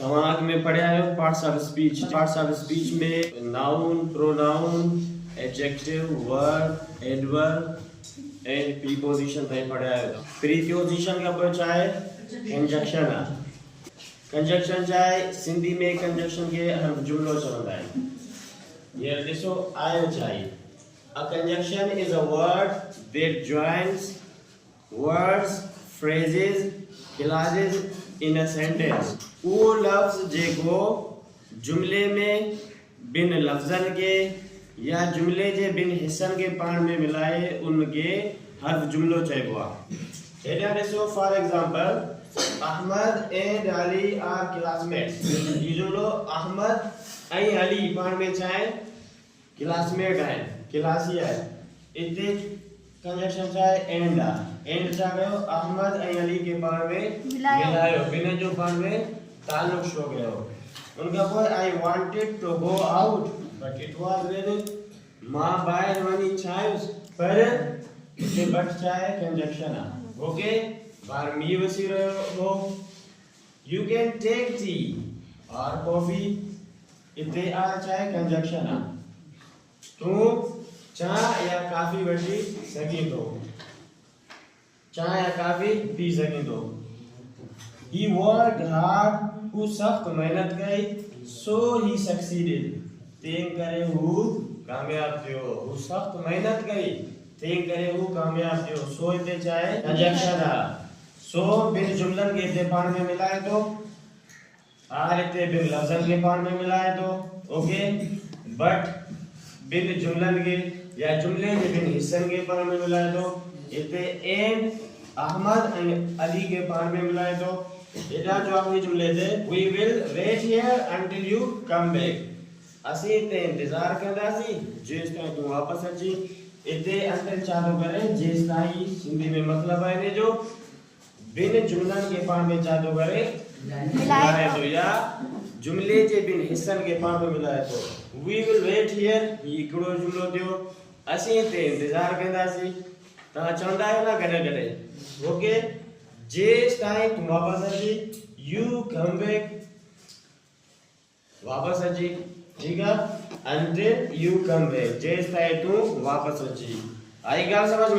तव्हां में पढ़िया आहियो parts of speech. Parts of speech में noun, pronoun, adjective, verb, adverb and preposition ताईं पढ़िया आहियो। प्रीपोजिशन खां पोइ छा आहे? कंजक्शन आहे। कंजक्शन छा आहे? सिंधी में कंजक्शन खे हर जुमिलो चवंदा आहिनि। हींअर ॾिसो आयो छा आहे? A conjunction is a word that joins words, phrases, clauses in a sentence. वो लफ्ज़ जेको जुमले में बिन लफ्ज़न के या जुमले जे बिन हिस्सन के पाण में मिलाए उनके हर्फ जुमलो चइबो आहे। हेॾा ॾिसो for example Ahmed and Ali are classmates. ये जुमलो अहमद ऐं अली पाण में छा आहे? क्लासमेट आहिनि, क्लासी आहे। इते कंजक्शन छा आहे? एंड आहे। एंड छा कयो? अहमद ऐं अली के पाण में मिलायो, ॿिन्हिनि जो पाण में ताल्लुक़ शो कयो। उनखां पोइ I wanted to go out but it was rain. मां ॿाहिरि वञी चाहियुसि पर हिते बट छा आहे? कंजक्शन आहे। ओके, ॿाहिरि मींहुं वसी रहियो हो। यू कैन टेक टी और कॉफी, इते आ छा आहे? कंजक्शन आहे। तू चाह या काफी वठी सघीं थो, चाह या काफी पी सघीं थो। He worked hard, हू सख्त मेहनत कई, so he succeeded, तंहिं करे हू कामयाब थियो। हू सख्त मेहनत कई, तंहिं करे हू कामयाब थियो। सो हिते छा आहे? कंजक्शन आहे। सो बिन जुमलन के हिते पाण में मिलाए थो, आर हिते बिन लफ्ज़न के पाण में मिलाए थो। ओके, बट बिन जुमलन के या जुमले के बिन हिस्सन के पाण में मिलाए थो। इते एंड अहमद एंड अली के पाण में मिलाए थो। एडा जो आखिरी जुमले थे we will wait here until you come back. असी इते इंतजार कंदासी जेस ताईं तू वापस अची। इते अंटिल छा थो करे? जेस ताईं सिंधी में मतलब है ने जो बिन जुमलन के पाण में छा थो करे? मिलाए थो या जुमले जे बिन हिस्सन के पाण में मिलाए थो। वी विल वेट हियर ही हिकिड़ो जुमलो थियो। असीं हिते इंतजार कंदासीं। तव्हां चवंदा आहियो ना कॾहिं कॾहिं, ओके, जेस ताईं तू वापस अची, यू कम बैक, वापस अची, ठीक है, अंटिल यू कम बैक, जेस ताईं तू वापस अची। आई ॻाल्हि समझ में?